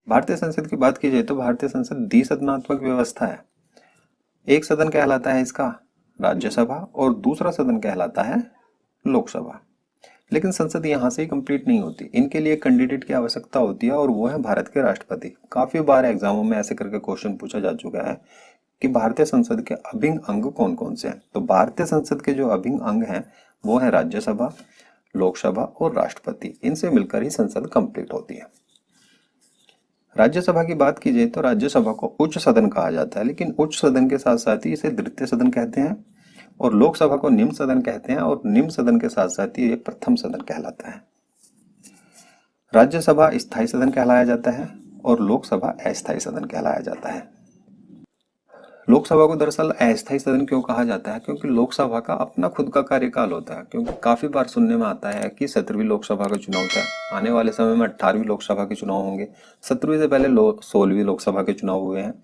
भारतीय संसद की बात की जाए तो भारतीय संसद द्विसदनात्मक व्यवस्था है। एक सदन कहलाता है इसका राज्यसभा और दूसरा सदन कहलाता है लोकसभा। लेकिन संसद यहाँ से ही कंप्लीट नहीं होती, इनके लिए कैंडिडेट की आवश्यकता होती है और वो है भारत के राष्ट्रपति। काफी बार एग्जामों में ऐसे करके क्वेश्चन पूछा जा चुका है कि भारतीय संसद के अभिन्न अंग कौन कौन से हैं। तो भारतीय संसद के जो अभिन्न अंग हैं वो है राज्यसभा, लोकसभा और राष्ट्रपति। इनसे मिलकर ही संसद कंप्लीट होती है। राज्यसभा की बात की जाए तो राज्यसभा को उच्च सदन कहा जाता है, लेकिन उच्च सदन के साथ साथ ही इसे द्वितीय सदन कहते हैं। और लोकसभा को निम्न सदन कहते हैं और निम्न सदन के साथ साथ ही ये प्रथम सदन कहलाता है। राज्यसभा स्थायी सदन कहलाया जाता है और लोकसभा अस्थायी सदन कहलाया जाता है। लोकसभा को दरअसल अस्थायी सदन क्यों कहा जाता है? क्योंकि लोकसभा का अपना खुद का कार्यकाल होता है। क्योंकि काफी बार सुनने में आता है कि 17वीं लोकसभा का चुनाव था, आने वाले समय में 18वीं लोकसभा के चुनाव होंगे, 17वीं से पहले 16वीं लोकसभा के चुनाव हुए हैं।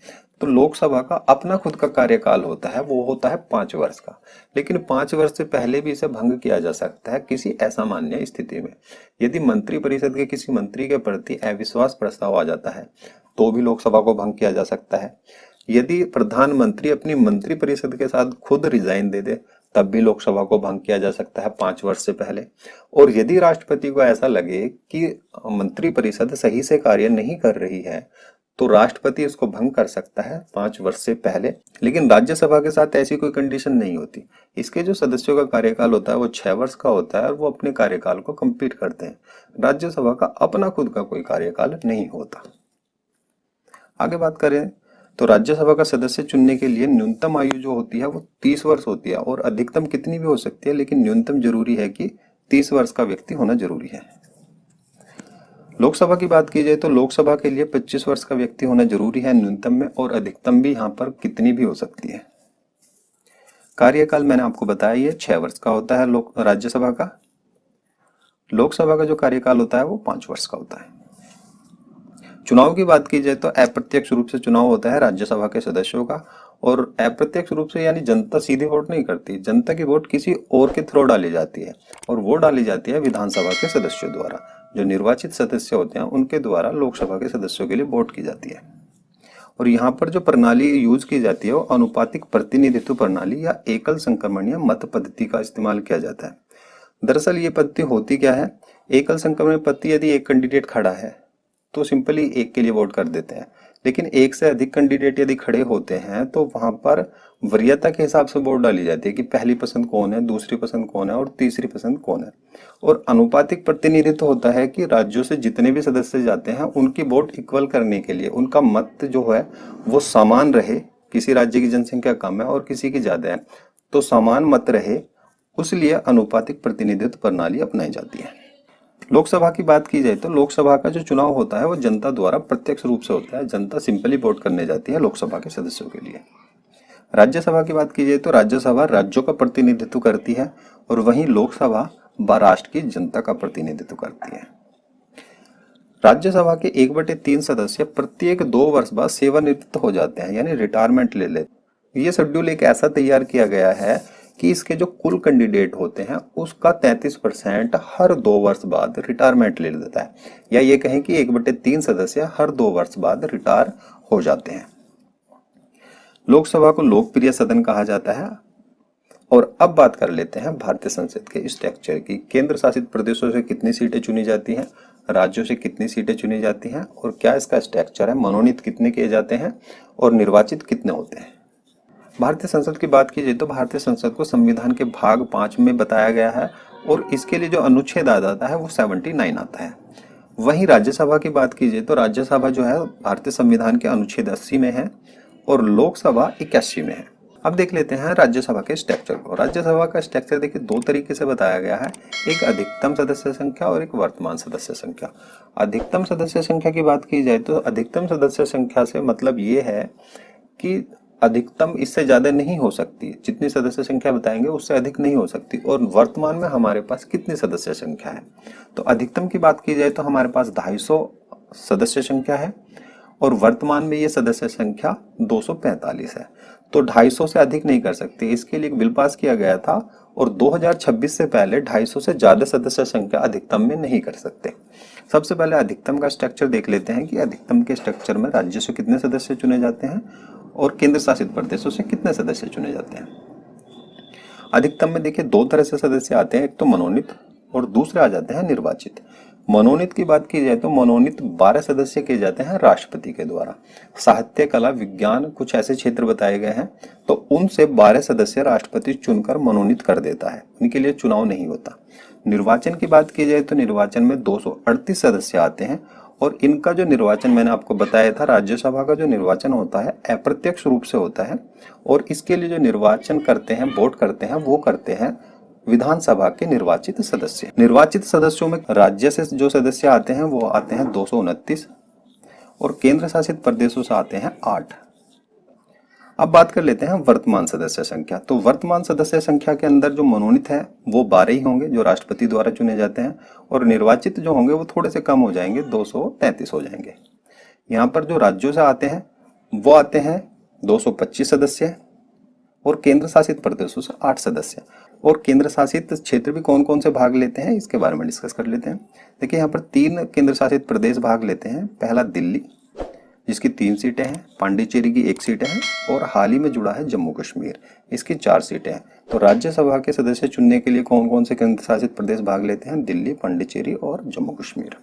तो लोकसभा का अपना खुद का कार्यकाल होता है, वो होता है 5 वर्ष का। लेकिन 5 वर्ष से पहले भी इसे भंग किया जा सकता है किसी असामान्य स्थिति में। यदि मंत्रिपरिषद के किसी मंत्री के प्रति अविश्वास प्रस्ताव आ जाता है तो भी लोकसभा को भंग किया जा सकता है। यदि प्रधानमंत्री अपनी मंत्रिपरिषद के साथ खुद रिजाइन दे दे तब भी लोकसभा को भंग किया जा सकता है 5 वर्ष से पहले। और यदि राष्ट्रपति को ऐसा लगे कि मंत्रिपरिषद सही से कार्य नहीं कर रही है तो राष्ट्रपति इसको भंग कर सकता है 5 वर्ष से पहले। लेकिन राज्यसभा के साथ ऐसी कोई कंडीशन नहीं होती। इसके जो सदस्यों का कार्यकाल होता है वो 6 वर्ष का होता है और वो अपने कार्यकाल को कंप्लीट करते हैं। राज्यसभा का अपना खुद का कोई कार्यकाल नहीं होता। आगे बात करें तो राज्यसभा का सदस्य चुनने के लिए न्यूनतम आयु जो होती है वो 30 वर्ष होती है और अधिकतम कितनी भी हो सकती है, लेकिन न्यूनतम जरूरी है कि 30 वर्ष का व्यक्ति होना जरूरी है। लोकसभा की बात की जाए तो लोकसभा के लिए 25 वर्ष का व्यक्ति होना जरूरी है न्यूनतम में, और अधिकतम भी यहाँ पर कितनी भी हो सकती है। कार्यकाल मैंने आपको बताया ये 6 वर्ष का होता है राज्यसभा का। लोकसभा का जो कार्यकाल होता है वो 5 वर्ष का होता है। चुनाव की बात की जाए तो अप्रत्यक्ष रूप से चुनाव होता है राज्यसभा के सदस्यों का, और अप्रत्यक्ष रूप से यानी जनता सीधे वोट नहीं करती, जनता की वोट किसी और के थ्रू डाली जाती है, और वो डाली जाती है विधानसभा के सदस्यों द्वारा। जो निर्वाचित सदस्य होते हैं उनके द्वारा लोकसभा के सदस्यों के लिए वोट की जाती है। और यहाँ पर जो प्रणाली यूज की जाती है वो अनुपातिक प्रतिनिधित्व प्रणाली या एकल संक्रमणीय मत पद्धति का इस्तेमाल किया जाता है। दरअसल ये पद्धति होती क्या है? एकल संक्रमण पद्धति, यदि एक कैंडिडेट खड़ा है तो सिंपली एक के लिए वोट कर देते हैं, लेकिन एक से अधिक कैंडिडेट यदि खड़े होते हैं तो वहां पर वरीयता के हिसाब से वोट डाली जाती है कि पहली पसंद कौन है, दूसरी पसंद कौन है और तीसरी पसंद कौन है। और अनुपातिक प्रतिनिधित्व होता है कि राज्यों से जितने भी सदस्य जाते हैं उनकी वोट इक्वल करने के लिए उनका मत जो है वो समान रहे। किसी राज्य की जनसंख्या कम है और किसी की ज्यादा है तो समान मत रहे, उसलिए अनुपातिक प्रतिनिधित्व प्रणाली अपनाई जाती है। लोकसभा की बात की जाए तो लोकसभा का जो चुनाव होता है वो जनता द्वारा प्रत्यक्ष रूप से होता है। जनता सिंपली वोट करने जाती है लोकसभा के सदस्यों के लिए। राज्यसभा की बात की जाए तो राज्यसभा राज्यों का प्रतिनिधित्व करती है और वहीं लोकसभा राष्ट्र की जनता का प्रतिनिधित्व करती है। राज्यसभा के 1/3 सदस्य प्रत्येक 2 वर्ष बाद सेवानिवृत्त हो जाते हैं, यानी रिटायरमेंट ले लेते। ये शेड्यूल एक ऐसा तैयार किया गया है कि इसके जो कुल कैंडिडेट होते हैं उसका 33% हर 2 वर्ष बाद रिटायरमेंट ले लेता है, या ये कहें कि 1/3 सदस्य हर 2 वर्ष बाद रिटायर हो जाते हैं। लोकसभा को लोकप्रिय सदन कहा जाता है। और अब बात कर लेते हैं भारतीय संसद के स्ट्रक्चर की। केंद्र शासित प्रदेशों से कितनी सीटें चुनी जाती हैं, राज्यों से कितनी सीटें चुनी जाती हैं, और क्या इसका स्ट्रक्चर है, मनोनीत कितने किए जाते हैं और निर्वाचित कितने होते हैं। भारतीय संसद की बात की जाए तो भारतीय संसद को संविधान के भाग 5 में बताया गया है और इसके लिए जो अनुच्छेद आ जाता है वो 79 आता है। वहीं राज्यसभा की बात की जाए तो राज्यसभा जो है भारतीय संविधान के अनुच्छेद 80 में है और लोकसभा 81 में है। अब देख लेते हैं राज्यसभा के स्ट्रक्चर को। राज्यसभा का स्ट्रक्चर देखिए 2 तरीके से बताया गया है, एक अधिकतम सदस्य संख्या और एक वर्तमान सदस्य संख्या। अधिकतम सदस्य संख्या की बात की जाए तो अधिकतम सदस्य संख्या से मतलब ये है कि अधिकतम इससे ज्यादा नहीं हो सकती, जितनी सदस्य संख्या बताएंगे उससे अधिक नहीं हो सकती। और वर्तमान में हमारे पास कितनी सदस्य संख्या है, तो अधिकतम की बात की जाए तो हमारे पास 250 सदस्य संख्या है और वर्तमान में ये सदस्य संख्या 245 है। तो 250 से अधिक नहीं कर सकते, इसके लिए एक बिल पास किया गया था और 2026 से पहले 250 से ज्यादा सदस्य संख्या अधिकतम में नहीं कर सकते। सबसे पहले अधिकतम का स्ट्रक्चर देख लेते हैं कि अधिकतम के स्ट्रक्चर में राज्यों से कितने सदस्य चुने जाते हैं और केंद्र शासित प्रदेशों से कितने सदस्य चुने जाते हैं। अधिकतम में देखिए दो तरह से सदस्य आते हैं, एक तो मनोनीत और दूसरे आ जाते हैं निर्वाचित। मनोनीत की बात की जाए तो मनोनीत 12 सदस्य किए जाते हैं राष्ट्रपति के द्वारा। साहित्य, कला, विज्ञान कुछ ऐसे क्षेत्र बताए गए हैं तो उनसे 12 सदस्य राष्ट्रपति चुनकर मनोनीत कर देता है, उनके लिए चुनाव नहीं होता। निर्वाचन की बात की जाए तो निर्वाचन में 238 सदस्य आते हैं और इनका जो निर्वाचन मैंने आपको बताया था, राज्यसभा का जो निर्वाचन होता है अप्रत्यक्ष रूप से होता है और इसके लिए जो निर्वाचन करते हैं, वोट करते हैं, वो करते हैं विधानसभा के निर्वाचित सदस्य। निर्वाचित सदस्यों में राज्य से जो सदस्य आते हैं वो आते हैं 229 और केंद्र शासित प्रदेशों से आते हैं 8। अब बात कर लेते हैं वर्तमान सदस्य संख्या। तो वर्तमान सदस्य संख्या के अंदर जो मनोनीत है वो 12 ही होंगे जो राष्ट्रपति द्वारा चुने जाते हैं और निर्वाचित जो होंगे वो थोड़े से कम हो जाएंगे, 233 हो जाएंगे। यहाँ पर जो राज्यों से आते हैं वो आते हैं 225 सदस्य और केंद्र शासित प्रदेशों से 8 सदस्य। और केंद्र शासित क्षेत्र भी कौन कौन से भाग लेते हैं इसके बारे में डिस्कस कर लेते हैं। देखिए यहाँ पर 3 केंद्र शासित प्रदेश भाग लेते हैं। पहला दिल्ली जिसकी 3 सीटें हैं, पांडिचेरी की 1 सीट है और हाल ही में जुड़ा है जम्मू कश्मीर, इसकी 4 सीटें हैं। तो राज्यसभा के सदस्य चुनने के लिए कौन कौन से केंद्र शासित प्रदेश भाग लेते हैं? दिल्ली, पांडिचेरी और जम्मू कश्मीर।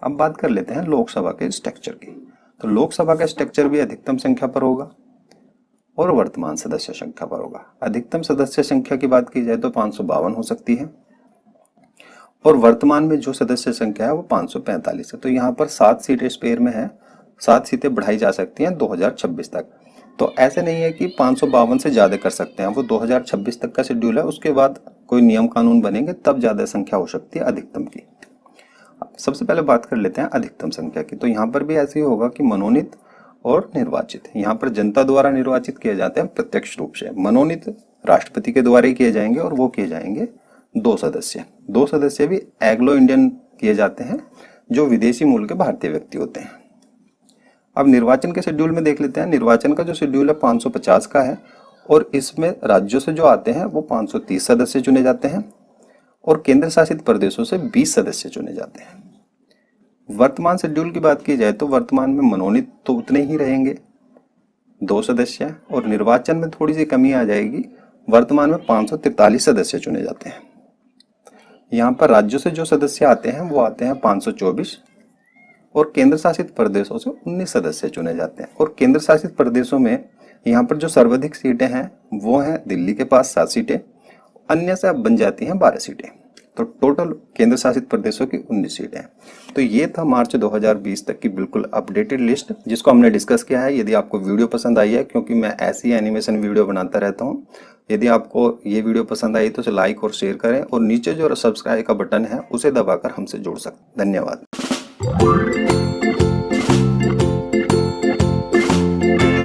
अब बात कर लेते हैं लोकसभा के स्ट्रक्चर की। तो लोकसभा का स्ट्रक्चर भी अधिकतम संख्या पर होगा और वर्तमान सदस्य संख्या पर होगा। अधिकतम सदस्य संख्या की बात की जाए तो 552 हो सकती है और वर्तमान में जो सदस्य संख्या है वो 545 है। तो यहाँ पर 7 सीटें स्पेयर में है, 7 सीटें बढ़ाई जा सकती हैं 2026 तक। तो ऐसे नहीं है कि 552 से ज्यादा कर सकते हैं, वो 2026 तक का शेड्यूल है, उसके बाद कोई नियम कानून बनेंगे तब ज्यादा संख्या हो सकती है अधिकतम की। सबसे पहले बात कर लेते हैं अधिकतम संख्या की। तो यहाँ पर भी ऐसे ही होगा कि मनोनीत और निर्वाचित। यहाँ पर जनता द्वारा निर्वाचित किए जाते हैं प्रत्यक्ष रूप से। मनोनीत राष्ट्रपति के द्वारा ही किए जाएंगे और वो किए जाएंगे 2 सदस्य। 2 सदस्य भी एंग्लो इंडियन किए जाते हैं जो विदेशी मूल के भारतीय व्यक्ति होते हैं। अब निर्वाचन के शेड्यूल में देख लेते हैं। निर्वाचन का जो शेड्यूल है 550 का है और इसमें राज्यों से जो आते हैं वो 530 सदस्य चुने जाते हैं और केंद्र शासित प्रदेशों से 20 सदस्य चुने जाते हैं। वर्तमान शेड्यूल की बात की जाए तो वर्तमान में मनोनीत तो उतने ही रहेंगे 2 सदस्य और निर्वाचन में थोड़ी सी कमी आ जाएगी। वर्तमान में 543 सदस्य चुने जाते हैं। यहाँ पर राज्यों से जो सदस्य आते हैं वो आते हैं 524 और केंद्र शासित प्रदेशों से 19 सदस्य चुने जाते हैं। और केंद्र शासित प्रदेशों में यहाँ पर जो सर्वाधिक सीटें हैं वो हैं दिल्ली के पास 7 सीटें, अन्य से अब बन जाती हैं 12 सीटें। तो टोटल केंद्र शासित प्रदेशों की 19 सीटें हैं। तो ये था मार्च 2020 तक की बिल्कुल अपडेटेड लिस्ट जिसको हमने डिस्कस किया है। यदि आपको वीडियो पसंद आई है, क्योंकि मैं ऐसी एनिमेशन वीडियो बनाता रहता हूँ, यदि आपको ये वीडियो पसंद आई तो उसे लाइक और शेयर करें और नीचे जो सब्सक्राइब का बटन है उसे दबाकर हमसे जुड़ सकते हैं। धन्यवाद।